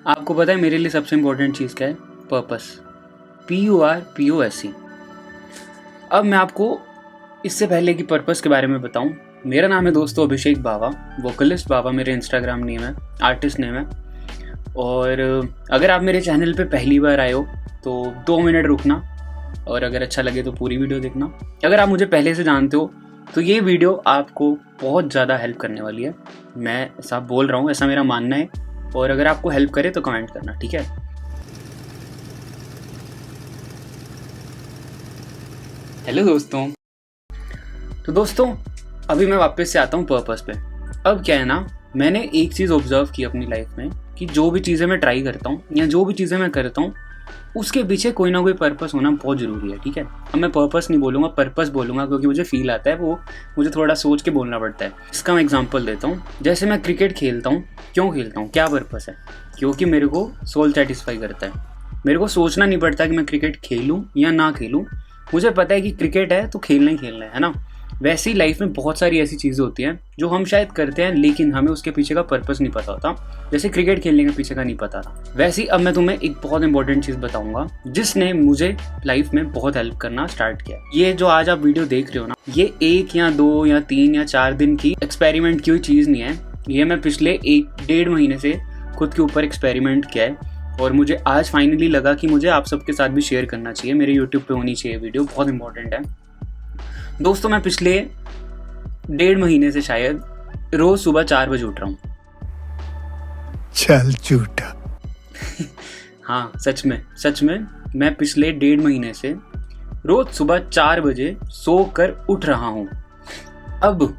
आपको पता है मेरे लिए सबसे इम्पोर्टेंट चीज़ क्या है? पर्पस। PURPOSE। अब मैं आपको इससे पहले कि पर्पस के बारे में बताऊं, मेरा नाम है दोस्तों अभिषेक बावा, वोकलिस्ट बावा मेरे इंस्टाग्राम नेम है, आर्टिस्ट नेम है। और अगर आप मेरे चैनल पे पहली बार आए हो तो 2 मिनट रुकना, और अगर अच्छा लगे तो पूरी वीडियो देखना। अगर आप मुझे पहले से जानते हो तो ये वीडियो आपको बहुत ज़्यादा हेल्प करने वाली है। मैं ऐसा बोल रहा हूँ, ऐसा मेरा मानना है। और अगर आपको हेल्प करे तो कमेंट करना, ठीक है? हेलो दोस्तों। तो दोस्तों अभी मैं वापस से आता हूँ पर्पस पे। अब क्या है ना, मैंने एक चीज़ ऑब्जर्व की अपनी लाइफ में कि जो भी चीज़ें मैं ट्राई करता हूँ या जो भी चीज़ें मैं करता हूँ उसके पीछे कोई ना कोई पर्पस होना बहुत ज़रूरी है, ठीक है? अब मैं पर्पस नहीं बोलूँगा, पर्पस बोलूँगा, क्योंकि मुझे फील आता है, वो मुझे थोड़ा सोच के बोलना पड़ता है। इसका मैं एग्जांपल देता हूँ। जैसे मैं क्रिकेट खेलता हूँ, क्यों खेलता हूँ, क्या पर्पस है? क्योंकि मेरे को सोल सेटिस्फाई करता है। मेरे को सोचना नहीं पड़ता कि मैं क्रिकेट खेलूँ या ना खेलूँ, मुझे पता है कि क्रिकेट है तो खेलना ही खेलना है ना? वैसे ही लाइफ में बहुत सारी ऐसी चीज़ें होती हैं जो हम शायद करते हैं लेकिन हमें उसके पीछे का पर्पस नहीं पता होता। जैसे क्रिकेट खेलने के पीछे का नहीं पता था, वैसे ही अब मैं तुम्हें एक बहुत इंपॉर्टेंट चीज़ बताऊंगा जिसने मुझे लाइफ में बहुत हेल्प करना स्टार्ट किया। ये जो आज आप वीडियो देख रहे हो ना, ये 1 या 2 या 3 या 4 दिन की एक्सपेरिमेंट की हुई चीज़ नहीं है। ये मैं पिछले 1-1.5 महीने से खुद के ऊपर एक्सपेरिमेंट किया है और मुझे आज फाइनली लगा कि मुझे आप सबके साथ भी शेयर करना चाहिए। मेरे यूट्यूब पे होनी चाहिए वीडियो, बहुत इंपॉर्टेंट है दोस्तों। मैं पिछले 1.5 महीने से शायद रोज सुबह 4 बजे उठ रहा हूँ। चल झूठा। हाँ सच में मैं पिछले 1.5 महीने से रोज सुबह 4 बजे सो कर उठ रहा हूँ। अब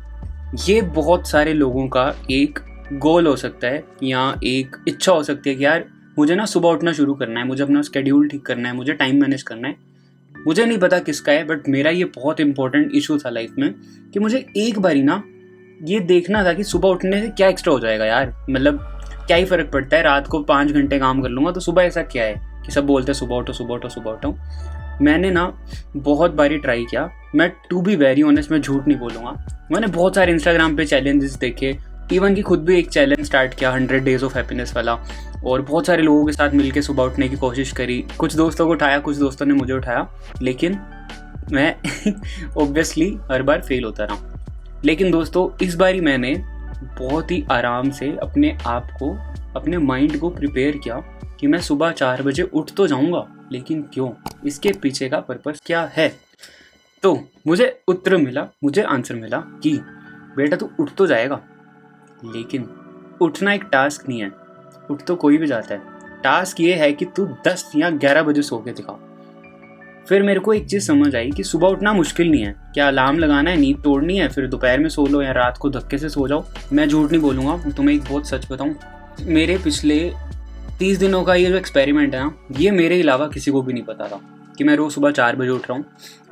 ये बहुत सारे लोगों का एक गोल हो सकता है या एक इच्छा हो सकती है कि यार मुझे ना सुबह उठना शुरू करना है, मुझे अपना स्केड्यूल ठीक करना है, मुझे टाइम मैनेज करना है। मुझे नहीं पता किसका है, बट मेरा ये बहुत इंपॉर्टेंट इशू था लाइफ में कि मुझे एक बारी ना ये देखना था कि सुबह उठने से क्या एक्स्ट्रा हो जाएगा यार। मतलब क्या ही फ़र्क पड़ता है, रात को 5 घंटे काम कर लूँगा तो सुबह ऐसा क्या है कि सब बोलते हैं सुबह उठो सुबह उठो सुबह उठो। मैंने ना बहुत बारी ट्राई किया। मैं टू बी वेरी ऑनेस्ट, मैं झूठ नहीं बोलूँगा, मैंने बहुत सारे इंस्टाग्राम पे चैलेंजेस देखे, इवन कि खुद भी एक चैलेंज स्टार्ट किया 100 डेज ऑफ हैप्पीनेस वाला, और बहुत सारे लोगों के साथ मिलके सुबह उठने की कोशिश करी। कुछ दोस्तों को उठाया, कुछ दोस्तों ने मुझे उठाया, लेकिन मैं ऑब्वियसली हर बार फेल होता रहा। लेकिन दोस्तों इस बारी मैंने बहुत ही आराम से अपने आप को, अपने माइंड को प्रिपेयर किया कि मैं सुबह 4 बजे उठ तो जाऊंगा, लेकिन क्यों, इसके पीछे का पर्पस क्या है? तो मुझे उत्तर मिला, मुझे आंसर मिला कि बेटा तू उठ तो जाएगा, लेकिन उठना एक टास्क नहीं है। उठ तो कोई भी जाता है, टास्क ये है कि तू 10 या 11 बजे सो के दिखा। फिर मेरे को एक चीज़ समझ आई कि सुबह उठना मुश्किल नहीं है, क्या अलार्म लगाना है, नींद तोड़नी है, फिर दोपहर में सो लो या रात को धक्के से सो जाओ। मैं झूठ नहीं बोलूँगा, तुम्हें एक बहुत सच बताऊँ, मेरे पिछले 30 दिनों का ये जो एक्सपेरिमेंट है ना, ये मेरे अलावा किसी को भी नहीं पता था कि मैं रोज़ सुबह 4 बजे उठ रहा हूँ।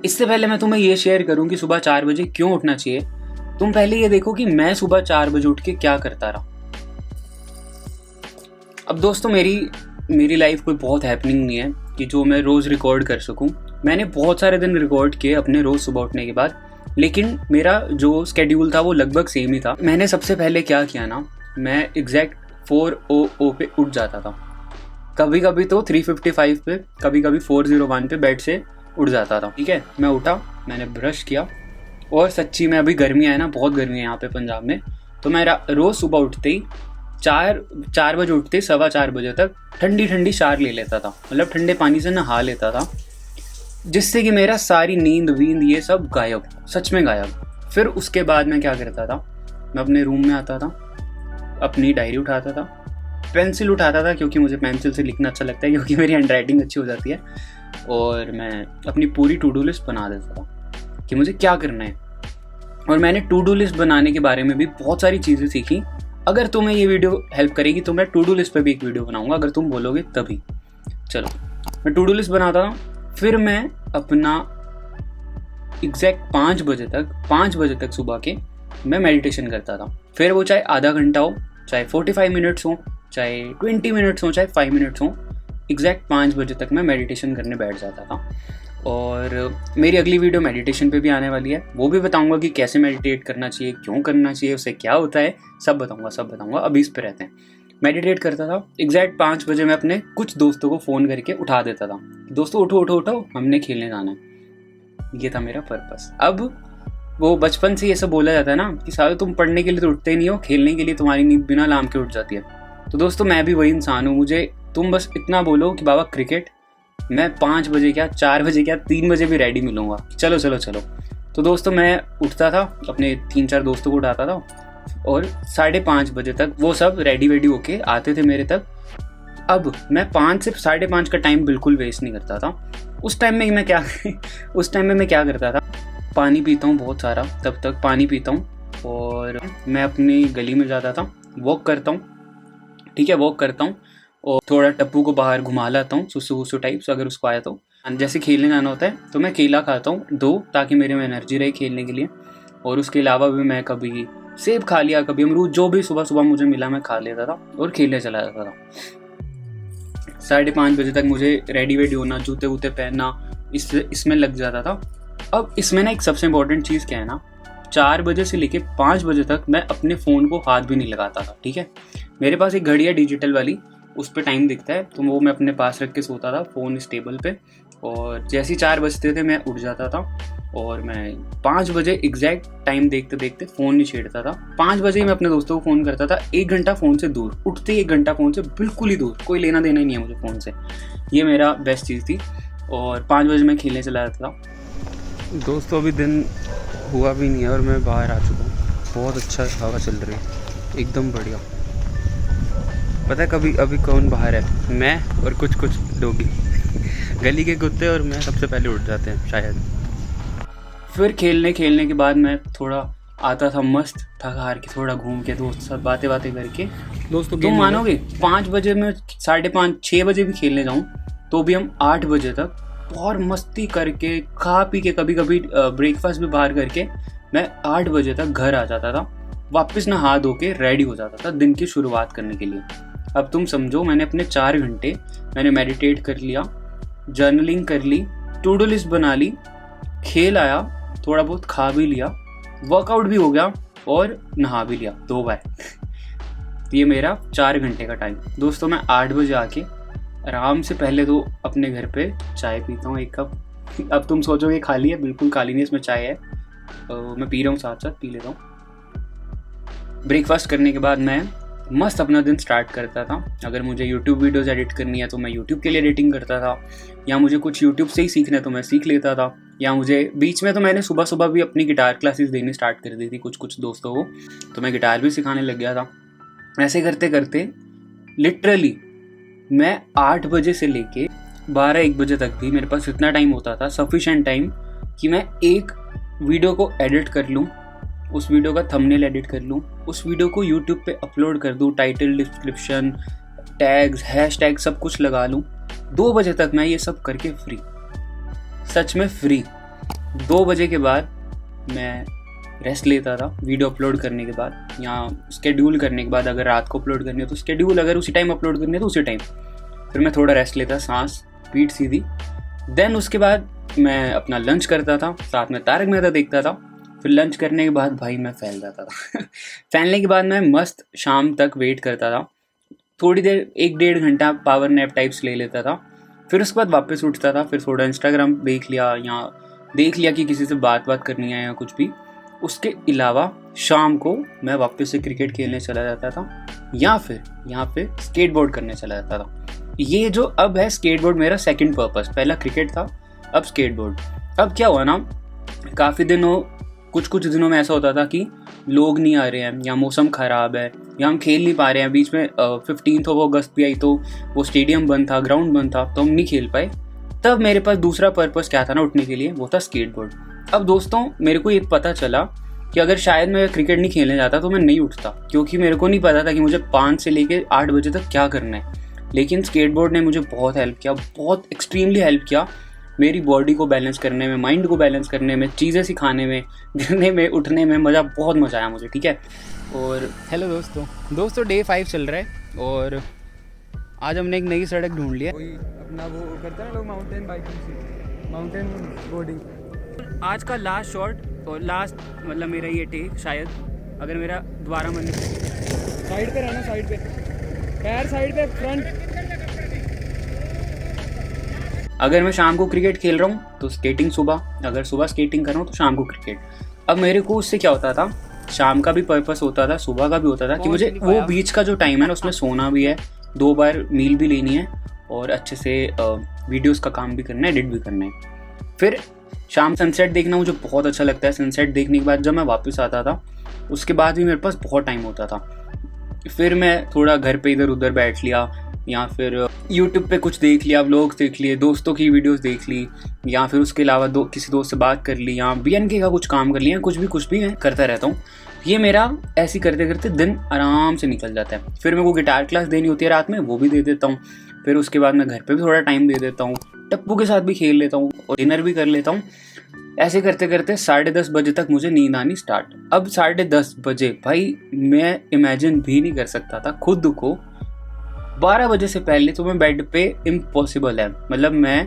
इससे पहले मैं तुम्हें ये शेयर करूँ कि सुबह 4 बजे क्यों उठना चाहिए, तुम पहले ये देखो कि मैं सुबह 4 बजे उठ के क्या करता रहा। अब दोस्तों मेरी लाइफ कोई बहुत हैपनिंग नहीं है कि जो मैं रोज़ रिकॉर्ड कर सकूं। मैंने बहुत सारे दिन रिकॉर्ड किए अपने रोज़ सुबह उठने के बाद, लेकिन मेरा जो स्केड्यूल था वो लगभग सेम ही था। मैंने सबसे पहले क्या किया ना, मैं एग्जैक्ट 4:00 पे उठ जाता था। कभी कभी तो 3:55 पे, कभी कभी 4:01 पे बेड से उठ जाता था। ठीक है, मैं उठा, मैंने ब्रश किया, और सच्ची में अभी गर्मी है ना, बहुत गर्मी है यहाँ पे पंजाब में, तो मैं रोज़ सुबह उठते ही 4 बजे उठते 4:15 बजे तक ठंडी शावर ले लेता था, मतलब ठंडे पानी से नहा लेता था, जिससे कि मेरा सारी नींद वींद ये सब गायब, सच में गायब। फिर उसके बाद मैं क्या करता था, मैं अपने रूम में आता था, अपनी डायरी उठाता था, पेंसिल उठाता था, क्योंकि मुझे पेंसिल से लिखना अच्छा लगता है, क्योंकि मेरी हैंडराइटिंग अच्छी हो जाती है, और मैं अपनी पूरी टू डू लिस्ट बना देता था कि मुझे क्या करना है। और मैंने टू डू लिस्ट बनाने के बारे में भी बहुत सारी चीज़ें सीखी। अगर तुम्हें ये वीडियो हेल्प करेगी तो मैं टू डू लिस्ट पे भी एक वीडियो बनाऊंगा, अगर तुम बोलोगे तभी। चलो, मैं टू डू लिस्ट बनाता था, फिर मैं अपना एग्जैक्ट 5 बजे तक सुबह के मैं मेडिटेशन करता था। फिर वो चाहे आधा घंटा हो, चाहे 45 मिनट्स हो, चाहे 20 मिनट्स हो, चाहे 5 मिनट्स हो, एग्जैक्ट 5 बजे तक मैं मेडिटेशन करने बैठ जाता था। और मेरी अगली वीडियो मेडिटेशन पे भी आने वाली है, वो भी बताऊंगा कि कैसे मेडिटेट करना चाहिए, क्यों करना चाहिए, उससे क्या होता है, सब बताऊंगा। अभी इस पे रहते हैं। मेडिटेट करता था। एग्जैक्ट 5 बजे मैं अपने कुछ दोस्तों को फ़ोन करके उठा देता था, दोस्तों उठो उठो उठो, हमने खेलने जाना है। ये था मेरा पर्पस। अब वो बचपन से ये सब बोला जाता है ना कि साले तुम पढ़ने के लिए तो उठते ही नहीं हो, खेलने के लिए तुम्हारी नींद बिना अलार्म के उठ जाती है। तो दोस्तों मैं भी वही इंसान हूँ। मुझे तुम बस इतना बोलो कि बाबा क्रिकेट, मैं 5 बजे क्या 4 बजे क्या 3 बजे भी रेडी मिलूंगा, चलो चलो चलो। तो दोस्तों मैं उठता था, अपने 3-4 दोस्तों को उठाता था और 5:30 बजे तक वो सब रेडी वेडी होके आते थे मेरे तक। अब मैं 5 से 5:30 का टाइम बिल्कुल वेस्ट नहीं करता था। उस टाइम में मैं क्या करता था, पानी पीता हूँ बहुत सारा, तब तक पानी पीता हूँ और मैं अपनी गली में जाता था, वॉक करता हूँ, ठीक है, वॉक करता हूँ और थोड़ा टप्पू को बाहर घुमा लाता हूँ, सुसु वुसु टाइप्स अगर उसको आया तो। जैसे खेलने जाना होता है तो मैं केला खाता हूँ 2, ताकि मेरे में एनर्जी रहे खेलने के लिए। और उसके अलावा भी मैं कभी सेब खा लिया, कभी अमरूद, जो भी सुबह सुबह मुझे मिला मैं खा लेता था और खेलने चला जाता था। 5:30 बजे तक मुझे रेडी वेडी होना, जूते वूते पहनना, इसमें लग जाता था। अब इसमें ना एक सबसे इम्पोर्टेंट चीज़ क्या है ना, 4 बजे से लेके 5 बजे तक मैं अपने फ़ोन को हाथ भी नहीं लगाता था, ठीक है। मेरे पास एक घड़ी है डिजिटल वाली, उस पर टाइम दिखता है, तो वो मैं अपने पास रख के सोता था, फ़ोन इस टेबल पे। और जैसे ही 4 बजते थे मैं उठ जाता था और मैं 5 बजे एग्जैक्ट टाइम देखते देखते फ़ोन नहीं छेड़ता था। 5 बजे ही मैं अपने दोस्तों को फ़ोन करता था, 1 घंटा फ़ोन से दूर, उठते ही 1 घंटा फ़ोन से बिल्कुल ही दूर, कोई लेना देना ही नहीं है मुझे फ़ोन से। ये मेरा बेस्ट चीज़ थी। और 5 बजे मैं खेलने चला जाता था। दोस्तों अभी दिन हुआ भी नहीं है और मैं बाहर आ चुका हूँ, बहुत अच्छा हवा चल रही है, एकदम बढ़िया। पता है कभी अभी कौन बाहर है, मैं और कुछ डोगी, गली के कुत्ते और मैं सबसे पहले उठ जाते हैं शायद। फिर खेलने के बाद मैं थोड़ा आता था मस्त थक हार के, थोड़ा घूम के दोस्त साथ बातें करके। दोस्तों तुम मानोगे 5 बजे में 5:30 6 बजे भी खेलने जाऊँ तो भी हम 8 बजे तक और मस्ती करके खा पी के, कभी कभी ब्रेकफास्ट भी बाहर करके मैं 8 बजे तक घर आ जाता था, वापस नहा धो के रेडी हो जाता था दिन की शुरुआत करने के लिए। अब तुम समझो, मैंने अपने 4 घंटे मैंने मेडिटेट कर लिया, जर्नलिंग कर ली, टू डू लिस्ट बना ली, खेल आया, थोड़ा बहुत खा भी लिया, वर्कआउट भी हो गया और नहा भी लिया 2 बार। ये मेरा 4 घंटे का टाइम। दोस्तों मैं 8 बजे आके आराम से पहले तो अपने घर पे चाय पीता हूँ 1 कप। अब तुम सोचोगे खाली है, बिल्कुल खाली नहीं, इसमें चाय है, तो मैं पी रहा हूँ, साथ साथ पी लेता हूँ। ब्रेकफास्ट करने के बाद मैं मस्त अपना दिन स्टार्ट करता था। अगर मुझे यूट्यूब वीडियोज़ एडिट करनी है तो मैं यूट्यूब के लिए एडिटिंग करता था, या मुझे कुछ यूट्यूब से ही सीखना है तो मैं सीख लेता था, या मुझे बीच में तो मैंने सुबह सुबह भी अपनी गिटार क्लासेस देनी स्टार्ट कर दी थी कुछ दोस्तों को, तो मैं गिटार भी सिखाने लग गया था। ऐसे करते करते लिटरली मैं 8 बजे से लेके 12-1 बजे तक भी मेरे पास इतना टाइम होता था, सफिशिएंट टाइम, कि मैं एक वीडियो को एडिट कर लूँ, उस वीडियो का थंबनेल एडिट कर लूँ, उस वीडियो को यूट्यूब पे अपलोड कर दूँ, टाइटल, डिस्क्रिप्शन, टैग्स, हैशटैग सब कुछ लगा लूँ। 2 बजे तक मैं ये सब करके फ्री, सच में फ्री। 2 बजे के बाद मैं रेस्ट लेता था वीडियो अपलोड करने के बाद, या स्केड्यूल करने के बाद। अगर रात को अपलोड करनी हो तो स्केड्यूल, अगर उसी टाइम अपलोड करनी है तो उसी टाइम। फिर मैं थोड़ा रेस्ट लेता, सांस, पीठ सीधी। देन उसके बाद मैं अपना लंच करता था, साथ में तारक मेहता देखता था। फिर लंच करने के बाद भाई मैं फैल जाता था। फैलने के बाद मैं मस्त शाम तक वेट करता था, थोड़ी देर 1-1.5 घंटा पावर नैप टाइप्स ले लेता था। फिर उसके बाद वापस उठता था, फिर थोड़ा इंस्टाग्राम देख लिया, या देख लिया कि किसी से बात करनी है या कुछ भी। उसके अलावा शाम को मैं वापस से क्रिकेट खेलने चला जाता था, या फिर यहाँ पे स्केटबोर्ड करने चला जाता था। ये जो अब है स्केटबोर्ड मेरा सेकंड पर्पस, पहला क्रिकेट था, अब स्केटबोर्ड। अब क्या हुआ ना, काफ़ी दिनों कुछ दिनों में ऐसा होता था कि लोग नहीं आ रहे हैं, या मौसम ख़राब है, या हम खेल नहीं पा रहे हैं। बीच में 15 अगस्त भी आई तो वो स्टेडियम बंद था, ग्राउंड बंद था, तो हम नहीं खेल पाए। तब मेरे पास दूसरा पर्पस क्या था ना उठने के लिए, वो था स्केटबोर्ड। अब दोस्तों मेरे को ये पता चला कि अगर शायद मैं क्रिकेट नहीं खेलने जाता तो मैं नहीं उठता, क्योंकि मेरे को नहीं पता था कि मुझे 5 से लेकर 8 बजे तक क्या करना है। लेकिन स्केटबोर्ड ने मुझे बहुत हेल्प किया, बहुत एक्सट्रीमली हेल्प किया मेरी बॉडी को बैलेंस करने में, माइंड को बैलेंस करने में, चीज़ें सिखाने में, गिरने में, उठने में, बहुत मज़ा आया मुझे, ठीक है। और हेलो दोस्तों डे 5 चल रहा है और आज हमने एक नई सड़क ढूंढ लिया। कोई अपना वो करता है ना लोग, माउंटेन बाइकिंग, माउंटेन बोर्डिंग। आज का लास्ट शॉट और लास्ट मतलब मेरा ये टेक, शायद अगर मेरा दोबारा मन साइड पे रहना, साइड पे। पैर साइड पे फ्रंट। अगर मैं शाम को क्रिकेट खेल रहा हूँ तो स्केटिंग सुबह, अगर सुबह स्केटिंग कर रहा हूँ तो शाम को क्रिकेट। अब मेरे को उससे क्या होता था, शाम का भी पर्पस होता था, सुबह का भी होता था कि मुझे वो बीच का जो टाइम है ना उसमें सोना भी है, 2 बार मील भी लेनी है और अच्छे से वीडियोस का काम भी करना है, एडिट भी करना है। फिर शाम सनसेट देखना मुझे बहुत अच्छा लगता है। सनसेट देखने के बाद जब मैं वापस आता था उसके बाद भी मेरे पास बहुत टाइम होता था। फिर मैं थोड़ा घर पे इधर उधर बैठ लिया या फिर YouTube पे कुछ देख लिया, व्लॉग्स देख लिए, दोस्तों की वीडियोस देख ली, या फिर उसके अलावा किसी दोस्त से बात कर ली, या BNK का कुछ काम कर लिया, कुछ भी मैं करता रहता हूँ। ये मेरा ऐसे करते करते दिन आराम से निकल जाता है। फिर मेरे को गिटार क्लास देनी होती है रात में, वो भी दे देता हूँ। फिर उसके बाद मैं घर पे भी थोड़ा टाइम दे देता हूँ, टप्पू के साथ भी खेल लेता हूँ और डिनर भी कर लेता हूँ। ऐसे करते करते 10:30 बजे तक मुझे नींद आनी स्टार्ट। अब 10:30 बजे भाई मैं इमेजिन भी नहीं कर सकता था खुद को 12 बजे से पहले तो मैं बेड पे इम्पॉसिबल है। मतलब मैं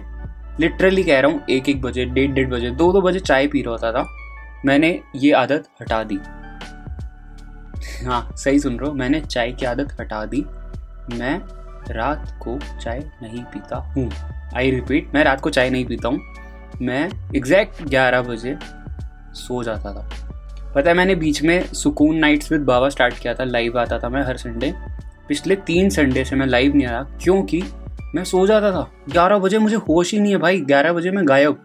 लिटरली कह रहा हूँ 1-1 बजे, 1:30 बजे, 2-2 बजे चाय पी रहा होता था। मैंने ये आदत हटा दी। हाँ सही सुन रहे हो, मैंने चाय की आदत हटा दी। मैं रात को चाय नहीं पीता हूँ। आई रिपीट, मैं रात को चाय नहीं पीता हूँ। मैं एग्जैक्ट 11 बजे सो जाता था। पता है मैंने बीच में सुकून नाइट्स विद बाबा स्टार्ट किया था, लाइव आता था मैं हर संडे। पिछले 3 संडे से मैं लाइव नहीं आया क्योंकि मैं सो जाता था। 11 बजे मुझे होश ही नहीं है भाई, 11 बजे मैं गायब।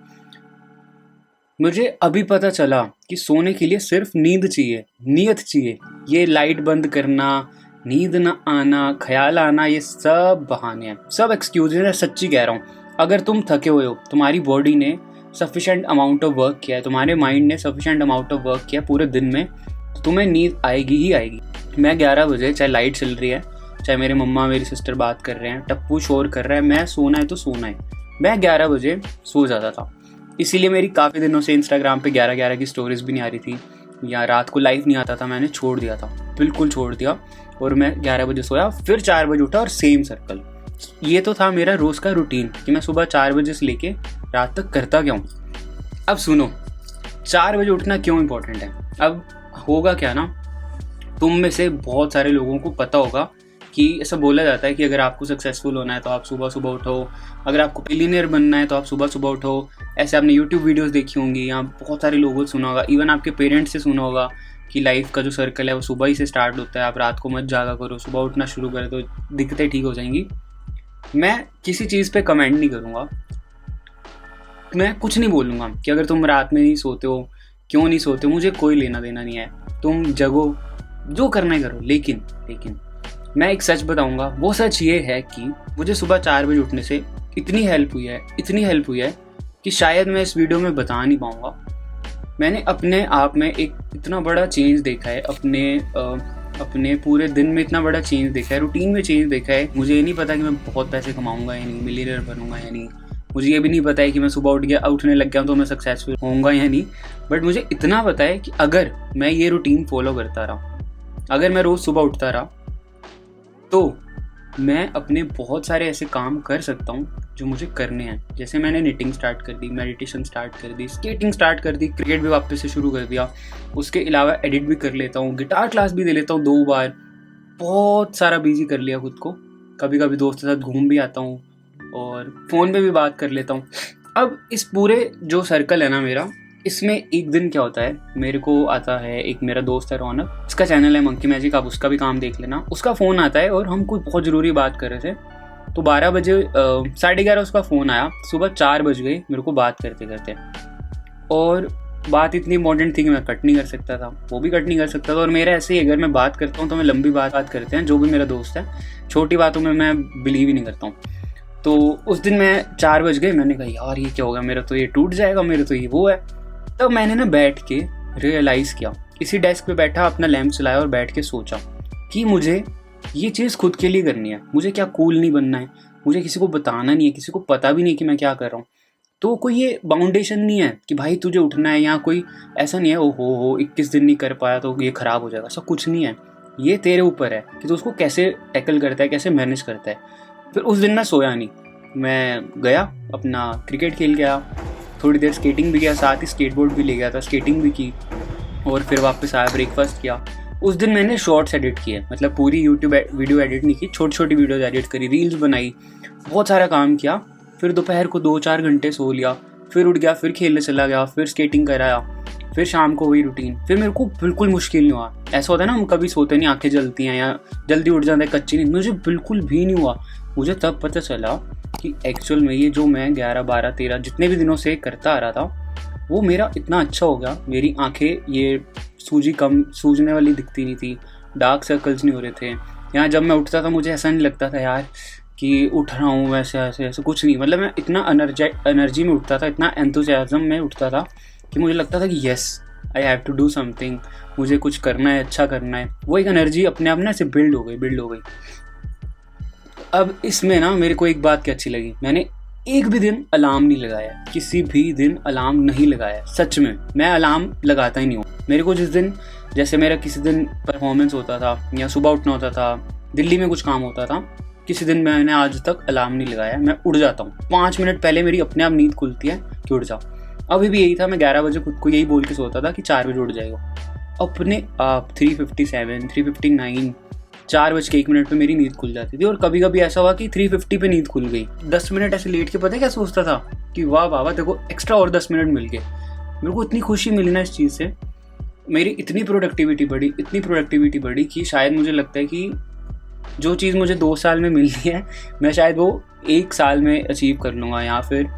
मुझे अभी पता चला कि सोने के लिए सिर्फ नींद चाहिए, नियत चाहिए। ये लाइट बंद करना, नींद ना आना, ख्याल आना, ये सब बहाने हैं, सब एक्सक्यूजेज है। सच्ची कह रहा हूँ, अगर तुम थके हुए हो, तुम्हारी बॉडी ने सफिशिएंट अमाउंट ऑफ वर्क किया है, तुम्हारे माइंड ने सफिशिएंट अमाउंट ऑफ वर्क किया पूरे दिन में, तो तुम्हें नींद आएगी ही आएगी। मैं 11 बजे, चाहे लाइट चल रही है, चाहे मेरे मम्मा मेरी सिस्टर बात कर रहे हैं, टप्पू शोर कर रहा है, मैं सोना है तो सोना है, मैं 11 बजे सो जाता था। इसीलिए मेरी काफ़ी दिनों से इंस्टाग्राम पे 11-11 की स्टोरीज भी नहीं आ रही थी, या रात को लाइव नहीं आता था। मैंने छोड़ दिया था, बिल्कुल छोड़ दिया। और मैं 11 बजे सोया, फिर 4 बजे उठा और सेम सर्कल। ये तो था मेरा रोज़ का रूटीन कि मैं सुबह 4 बजे से लेके रात तक करता क्या हूँ। अब सुनो, 4 बजे उठना क्यों इम्पोर्टेंट है। अब होगा क्या ना, तुम में से बहुत सारे लोगों को पता होगा कि ऐसा बोला जाता है कि अगर आपको सक्सेसफुल होना है तो आप सुबह सुबह उठो, अगर आपको बिलियनियर बनना है तो आप सुबह सुबह उठो। ऐसे आपने यूट्यूब वीडियोस देखी होंगी, या बहुत सारे लोगों से सुना होगा, इवन आपके पेरेंट्स से सुना होगा कि लाइफ का जो सर्कल है वो सुबह ही से स्टार्ट होता है। आप रात को मत जागा करो, सुबह उठना शुरू करें तो दिक्कतें ठीक हो जाएंगी। मैं किसी चीज़ पे कमेंट नहीं करूँगा, मैं कुछ नहीं बोलूँगा कि अगर तुम रात में नहीं सोते हो, क्यों नहीं सोते हो, मुझे कोई लेना देना नहीं है। तुम जगो, जो करना है करो। लेकिन मैं एक सच बताऊंगा, वो सच ये है कि मुझे सुबह 4 बजे उठने से इतनी हेल्प हुई है कि शायद मैं इस वीडियो में बता नहीं पाऊंगा। मैंने अपने आप में एक इतना बड़ा चेंज देखा है, अपने पूरे दिन में इतना बड़ा चेंज देखा है, रूटीन में चेंज देखा है। मुझे ये नहीं पता कि मैं बहुत पैसे कमाऊंगा या नहीं, मिलियनेयर बनूंगा या नहीं। मुझे ये भी नहीं पता है कि मैं सुबह उठने लग गया तो मैं सक्सेसफुल होऊंगा या नहीं। बट मुझे इतना पता है कि अगर मैं ये रूटीन फॉलो करता रहा, अगर मैं रोज़ सुबह उठता रहा, तो मैं अपने बहुत सारे ऐसे काम कर सकता हूँ जो मुझे करने हैं। जैसे मैंने निटिंग स्टार्ट कर दी, मेडिटेशन स्टार्ट कर दी, स्केटिंग स्टार्ट कर दी, क्रिकेट भी वापस से शुरू कर दिया। उसके अलावा एडिट भी कर लेता हूँ, गिटार क्लास भी दे लेता हूँ 2 बार। बहुत सारा बिजी कर लिया खुद को। कभी कभी दोस्तों के साथ घूम भी आता हूँ और फ़ोन पे भी बात कर लेता हूँ। अब इस पूरे जो सर्कल है ना मेरा, इसमें एक दिन क्या होता है, मेरे को आता है एक मेरा दोस्त है रौनक, उसका चैनल है मंकी मैजिक, आप उसका भी काम देख लेना। उसका फ़ोन आता है और हम कोई बहुत ज़रूरी बात कर रहे थे, तो 12 बजे 11:30 उसका फ़ोन आया। सुबह 4 बज गए मेरे को बात करते करते, और बात इतनी इंपॉर्टेंट थी कि मैं कट नहीं कर सकता था, वो भी कट नहीं कर सकता था। और मेरा ऐसे ही, अगर मैं बात करता हूँ तो मैं लंबी बात करते हैं जो भी मेरा दोस्त है, छोटी बातों में मैं बिलीव ही नहीं करता हूँ। तो उस दिन मैं 4 बज गए, मैंने कहा यार ये क्या होगा, मेरा तो ये टूट जाएगा, मेरा तो ये वो है। तब मैंने ना बैठ के रियलाइज़ किया, इसी डेस्क पे बैठा, अपना लैंप चलाया और बैठ के सोचा कि मुझे ये चीज़ खुद के लिए करनी है। मुझे क्या कूल नहीं बनना है, मुझे किसी को बताना नहीं है, किसी को पता भी नहीं कि मैं क्या कर रहा हूँ। तो कोई ये बाउंडेशन नहीं है कि भाई तुझे उठना है, या कोई ऐसा नहीं है ओ हो 21 दिन नहीं कर पाया तो ये ख़राब हो जाएगा, ऐसा कुछ नहीं है। ये तेरे ऊपर है कि तू उसको कैसे टैकल करता है, कैसे मैनेज करता है। फिर उस दिन मैं सोया नहीं, मैं गया अपना क्रिकेट खेल गया, थोड़ी देर स्केटिंग भी किया, साथ ही स्केटबोर्ड भी ले गया था, स्केटिंग भी की, और फिर वापस आया, ब्रेकफास्ट किया, उस दिन मैंने शॉर्ट्स एडिट किए, मतलब पूरी यूट्यूब वीडियो एडिट नहीं की, छोटी छोटी वीडियोज़ एडिट करी, रील्स बनाई, बहुत सारा काम किया। फिर दोपहर को 2-4 घंटे सो लिया, फिर उठ गया, फिर खेलने चला गया, फिर स्केटिंग कराया, फिर शाम को वही रूटीन। फिर मेरे को बिल्कुल मुश्किल नहीं हुआ। ऐसा होता है ना, हम कभी सोते नहीं, आंखें जलती हैं या जल्दी उठ जाते हैं, कच्ची नींद, मुझे बिल्कुल भी नहीं हुआ। मुझे तब पता चला कि एक्चुअल में ये जो मैं 11, 12, 13 जितने भी दिनों से करता आ रहा था वो मेरा इतना अच्छा हो गया। मेरी आंखें ये सूजने वाली दिखती नहीं थी, डार्क सर्कल्स नहीं हो रहे थे। यहाँ जब मैं उठता था मुझे ऐसा नहीं लगता था यार कि उठ रहा हूँ वैसे ऐसे कुछ नहीं। मतलब मैं इतना एनर्जी में उठता था, इतना एंथुसियाज्म में उठता था कि मुझे लगता था कि yes I have to do something, मुझे कुछ करना है, अच्छा करना है। वो एक एनर्जी अपने आप ना से बिल्ड हो गई। अब इसमें ना मेरे को एक बात क्या अच्छी लगी, मैंने एक भी दिन अलार्म नहीं लगाया, किसी भी दिन अलार्म नहीं लगाया। सच में मैं अलार्म लगाता ही नहीं हूँ। मेरे को जिस दिन, जैसे मेरा किसी दिन परफॉर्मेंस होता था या सुबह उठना होता था, दिल्ली में कुछ काम होता था, किसी दिन मैंने आज तक अलार्म नहीं लगाया, मैं उठ जाता हूँ। 5 मिनट पहले मेरी अपने आप नींद खुलती है कि उठ जाओ। अभी भी यही था, मैं 11 बजे खुद को यही बोल के सोता था कि 4 बजे उठ जाएगा। अपने आप 3:57, 3:59, 4:01 पे मेरी नींद खुल जाती थी। और कभी कभी ऐसा हुआ कि 3:50 पे नींद खुल गई। 10 मिनट ऐसे लेट के पता है क्या सोचता था कि वाह बाबा देखो एक्स्ट्रा और 10 मिनट मिल गए। मेरे को इतनी खुशी मिली ना इस चीज़ से, मेरी इतनी प्रोडक्टिविटी बढ़ी कि शायद मुझे लगता है कि जो चीज़ मुझे 2 साल में मिलनी है मैं शायद वो 1 साल में अचीव कर लूँगा। या फिर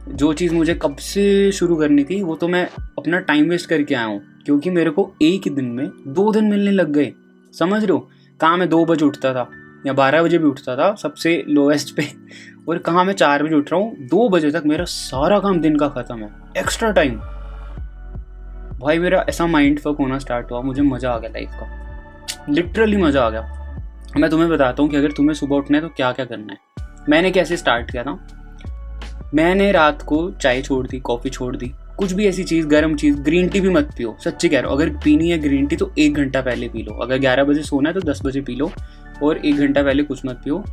जो चीज़ मुझे कब से शुरू करनी थी वो तो मैं अपना टाइम वेस्ट करके आया हूँ, क्योंकि मेरे को एक ही दिन में 2 दिन मिलने लग गए। समझ रहे हो, कहाँ मैं 2 बजे उठता था या 12 बजे भी उठता था सबसे लोएस्ट पे, और कहाँ मैं 4 बजे उठ रहा हूँ। 2 बजे तक मेरा सारा काम दिन का ख़त्म है, एक्स्ट्रा टाइम। भाई मेरा ऐसा माइंड फक होना स्टार्ट हुआ, मुझे मज़ा आ गया लाइफ का, लिटरली मज़ा आ गया। मैं तुम्हें बताता हूँ कि अगर तुम्हें सुबह उठना है तो क्या क्या करना है। मैंने कैसे स्टार्ट किया था, मैंने रात को चाय छोड़ दी, कॉफ़ी छोड़ दी, कुछ भी ऐसी चीज़, गर्म चीज़, ग्रीन टी भी मत पियो, सच्ची कह रहा हूँ। अगर पीनी है ग्रीन टी तो 1 घंटा पहले पी लो। अगर 11 बजे सोना है तो 10 बजे पी लो, और 1 घंटा पहले कुछ मत पियो।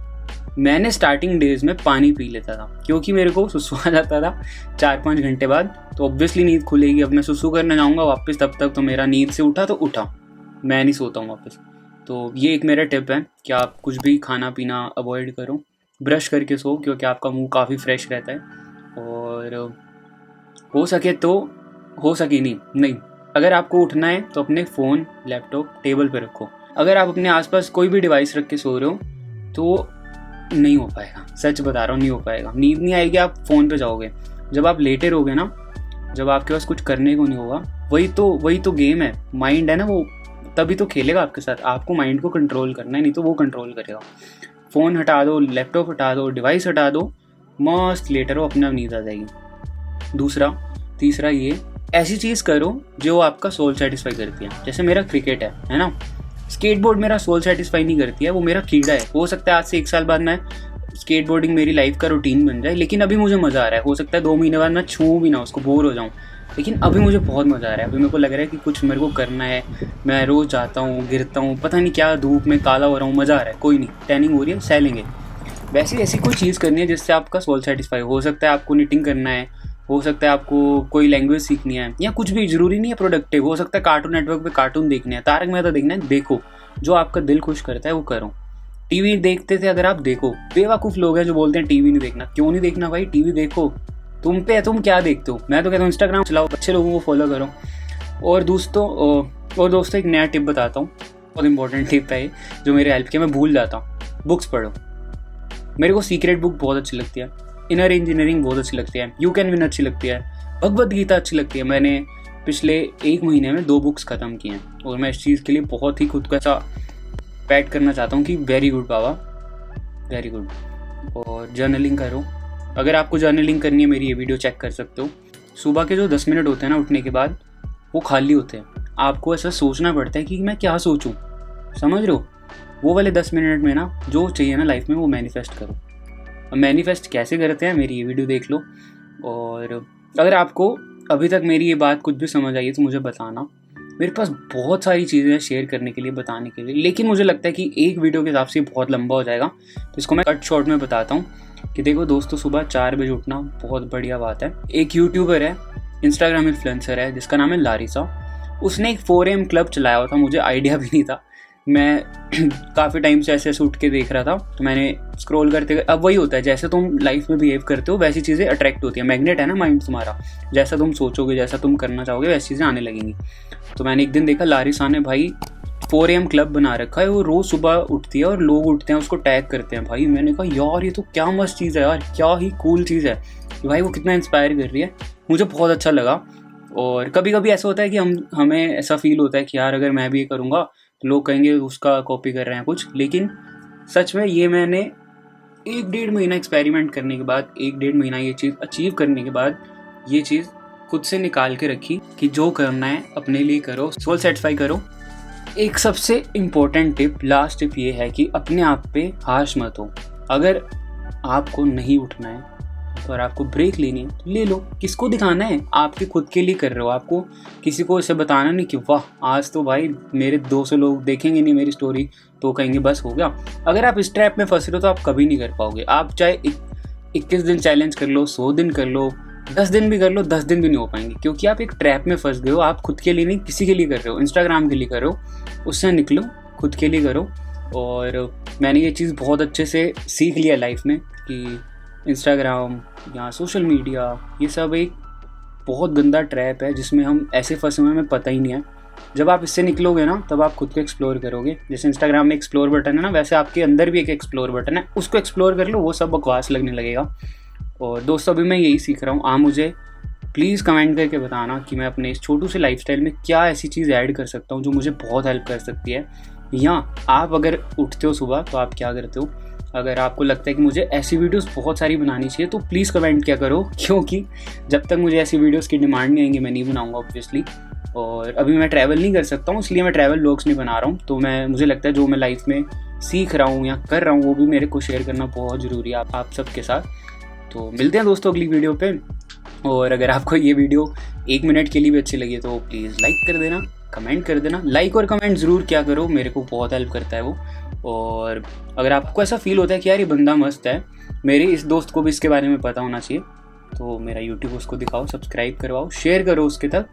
मैंने स्टार्टिंग डेज में पानी पी लेता था, क्योंकि मेरे को सुसु आ जाता था 4-5 घंटे बाद, तो ऑब्वियसली नींद खुलेगी। अब मैं सुसु करने जाऊँगा वापस, तब तक तो मेरा नींद से उठा तो उठा, मैं नहीं सोता हूँ वापस। तो ये एक मेरा टिप है कि आप कुछ भी खाना पीना अवॉइड करो, ब्रश करके सो, क्योंकि आपका मुंह काफ़ी फ्रेश रहता है। और हो सके नहीं, अगर आपको उठना है तो अपने फ़ोन, लैपटॉप टेबल पे रखो। अगर आप अपने आसपास कोई भी डिवाइस रख के सो रहे हो तो नहीं हो पाएगा, सच बता रहा हूँ, नहीं हो पाएगा। नींद नहीं आएगी, आप फ़ोन पे जाओगे। जब आप लेटे रहोगे ना, जब आपके पास कुछ करने को नहीं होगा, वही तो गेम है, माइंड है ना, वो तभी तो खेलेगा आपके साथ। आपको माइंड को कंट्रोल करना है, नहीं तो वो कंट्रोल करेगा। फ़ोन हटा दो, लैपटॉप हटा दो, डिवाइस हटा दो, मस्त लेटे रहो, अपना नींद आ जाएगी। तीसरा ये ऐसी चीज़ करो जो आपका सोल सेटिस्फाई करती है। जैसे मेरा क्रिकेट है ना, स्केटबोर्ड मेरा सोल सेटिस्फाई नहीं करती है, वो मेरा कीड़ा है। हो सकता है आज से 1 साल बाद मैं स्केटबोर्डिंग मेरी लाइफ का रूटीन बन जाए, लेकिन अभी मुझे मज़ा आ रहा है। हो सकता है 2 महीने बाद मैं छूँ भी ना उसको, बोर हो जाऊँ, लेकिन अभी मुझे बहुत मज़ा आ रहा है। अभी मेरे को लग रहा है कि कुछ मेरे को करना है। मैं रोज़ जाता हूँ, गिरता हूँ, पता नहीं क्या, धूप में काला हो रहा हूँ, मज़ा आ रहा है। कोई नहीं, टैनिंग हो रही है, सह लेंगे। वैसे ऐसी कोई चीज़ करनी है जिससे आपका सोल सेटिस्फाई हो सकता है। आपको निटिंग करना है, हो सकता है आपको कोई लैंग्वेज सीखनी है, या कुछ भी, ज़रूरी नहीं है प्रोडक्टिव। हो सकता है कार्टून नेटवर्क पे कार्टून देखने हैं, तारक मेहता देखना है, देखो। जो आपका दिल खुश करता है वो करो। टीवी देखते थे अगर आप, देखो। बेवकूफ़ लोग हैं जो बोलते हैं टीवी नहीं देखना। क्यों नहीं देखना भाई, टीवी देखो। तुम पे है, तुम क्या देखते हो। मैं तो कहता हूँ इंस्टाग्राम चलाओ, अच्छे लोगों को फॉलो करो। और दोस्तों एक नया टिप बताता हूँ, बहुत इंपॉर्टेंट टिप है जो मेरे हेल्प किया, मैं भूल जाता हूँ। बुक्स पढ़ो। मेरे को सीक्रेट बुक बहुत अच्छी लगती है, इनर इंजीनियरिंग बहुत अच्छी लगती है, यू कैन विन अच्छी लगती है, भगवद गीता अच्छी लगती है। मैंने पिछले 1 महीने में 2 बुक्स ख़त्म की हैं, और मैं इस चीज़ के लिए बहुत ही खुद का सा पैट करना चाहता हूँ कि वेरी गुड बाबा, वेरी गुड। और जर्नलिंग करो। अगर आपको जर्नलिंग करनी है, मेरी ये वीडियो चेक कर सकते हो। सुबह के जो 10 मिनट होते हैं ना उठने के बाद, वो खाली होते हैं। आपको ऐसा सोचना पड़ता है कि मैं क्या सोचूं, समझ रहे हो। वो वाले 10 मिनट में ना जो चाहिए ना लाइफ में, वो मैनिफेस्ट करो। अब मैनिफेस्ट कैसे करते हैं, मेरी ये वीडियो देख लो। और अगर आपको अभी तक मेरी ये बात कुछ भी समझ आई है तो मुझे बताना। मेरे पास बहुत सारी चीज़ें हैं शेयर करने के लिए, बताने के लिए, लेकिन मुझे लगता है कि एक वीडियो के हिसाब से बहुत लंबा हो जाएगा, तो इसको मैं कट शॉर्ट में बताता हूँ। कि देखो दोस्तों, सुबह 4 बजे उठना बहुत बढ़िया बात है। एक यूट्यूबर है, इंस्टाग्राम इन्फ्लुएंसर है, जिसका नाम है लारिसा। उसने एक 4 AM क्लब चलाया हुआ था, मुझे आइडिया भी नहीं था। मैं काफ़ी टाइम से ऐसे उठ के देख रहा था, तो मैंने स्क्रॉल करते अब वही होता है, जैसे तुम लाइफ में बिहेव करते हो वैसी चीज़ें अट्रैक्ट होती है। मैग्नेट है ना माइंड तुम्हारा, जैसा तुम सोचोगे, जैसा तुम करना चाहोगे वैसी चीज़ें आने लगेंगी। तो मैंने एक दिन देखा लारिसा ने भाई 4 AM क्लब बना रखा है, वो रोज़ सुबह उठती है और लोग उठते हैं उसको टैग करते हैं। भाई मैंने कहा यार ये तो क्या मस्त चीज़ है यार, क्या ही कूल चीज़ है भाई, वो कितना इंस्पायर कर रही है, मुझे बहुत अच्छा लगा। और कभी कभी ऐसा होता है कि हमें ऐसा फील होता है कि यार अगर मैं भी ये करूँगा तो लोग कहेंगे उसका कॉपी कर रहे हैं कुछ, लेकिन सच में ये मैंने 1-1.5 महीना एक्सपेरिमेंट करने के बाद, 1-1.5 महीना ये चीज़ अचीव करने के बाद ये चीज़ खुद से निकाल के रखी कि जो करना है अपने लिए करो, सोल सेटिस्फाई करो। एक सबसे इम्पोर्टेंट टिप, लास्ट टिप ये है कि अपने आप पे हाश मत हो। अगर आपको नहीं उठना है और आपको ब्रेक लेनी है तो ले लो। किसको दिखाना है, आपके खुद के लिए कर रहे हो। आपको किसी को इसे बताना नहीं कि वाह आज तो भाई मेरे 200 लोग देखेंगे नहीं मेरी स्टोरी तो कहेंगे बस हो गया। अगर आप इस ट्रैप में फंस रहे हो तो आप कभी नहीं कर पाओगे। आप चाहे 21 दिन चैलेंज कर लो, 100 दिन कर लो, 10 दिन भी कर लो, 10 दिन भी नहीं हो पाएंगे, क्योंकि आप एक ट्रैप में फंस गए हो। आप खुद के लिए नहीं किसी के लिए कर रहे हो, इंस्टाग्राम के लिए करो, उससे निकलो, खुद के लिए करो। और मैंने ये चीज़ बहुत अच्छे से सीख लिया लाइफ में कि इंस्टाग्राम या सोशल मीडिया ये सब एक बहुत गंदा ट्रैप है जिसमें हम ऐसे फंसे हुए हमें पता ही नहीं है। जब आप इससे निकलोगे ना तब आप खुद को एक्सप्लोर करोगे। जैसे इंस्टाग्राम में एक्सप्लोर बटन है ना, वैसे आपके अंदर भी एक एक्सप्लोर बटन है, उसको एक्सप्लोर कर लो, वो सब बकवास लगने लगेगा। और दोस्तों अभी मैं यही सीख रहा हूँ। आप मुझे प्लीज़ कमेंट करके बताना कि मैं अपने इस छोटू से लाइफस्टाइल में क्या ऐसी चीज़ ऐड कर सकता हूँ जो मुझे बहुत हेल्प कर सकती है। या आप अगर उठते हो सुबह तो आप क्या करते हो। अगर आपको लगता है कि मुझे ऐसी वीडियोस बहुत सारी बनानी चाहिए तो प्लीज़ कमेंट क्या करो, क्योंकि जब तक मुझे ऐसी वीडियोस की डिमांड नहीं आएंगी मैं नहीं बनाऊंगा ऑब्वियसली। और अभी मैं ट्रैवल नहीं कर सकता हूँ इसलिए मैं ट्रैवल व्लॉग्स नहीं बना रहा हूँ। तो मुझे लगता है जो मैं लाइफ में सीख रहा हूँ या कर रहा हूँ वो भी मेरे को शेयर करना बहुत ज़रूरी है आप सबके साथ। तो मिलते हैं दोस्तों अगली वीडियो पे। और अगर आपको ये वीडियो 1 मिनट के लिए भी अच्छी लगी तो प्लीज़ लाइक कर देना, कमेंट कर देना। लाइक और कमेंट ज़रूर क्या करो, मेरे को बहुत हेल्प करता है वो। और अगर आपको ऐसा फील होता है कि यार ये बंदा मस्त है, मेरे इस दोस्त को भी इसके बारे में पता होना चाहिए, तो मेरा यूट्यूब उसको दिखाओ, सब्सक्राइब करवाओ, शेयर करो उसके तक,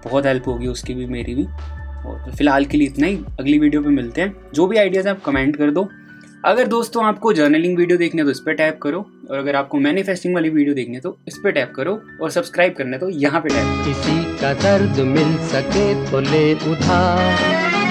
बहुत हेल्प होगी उसकी भी मेरी भी। और फिलहाल के लिए इतना ही, अगली वीडियो पे मिलते हैं। जो भी आइडियाज़ हैं आप कमेंट कर दो। अगर दोस्तों आपको जर्नलिंग वीडियो देखने तो इस पर टैप करो, और अगर आपको मैनिफेस्टिंग वाली वीडियो देखनी है तो इस पर टैप करो, और सब्सक्राइब करना है तो यहाँ पे टैप करो। किसी का दर्द मिल सके तो ले उधार,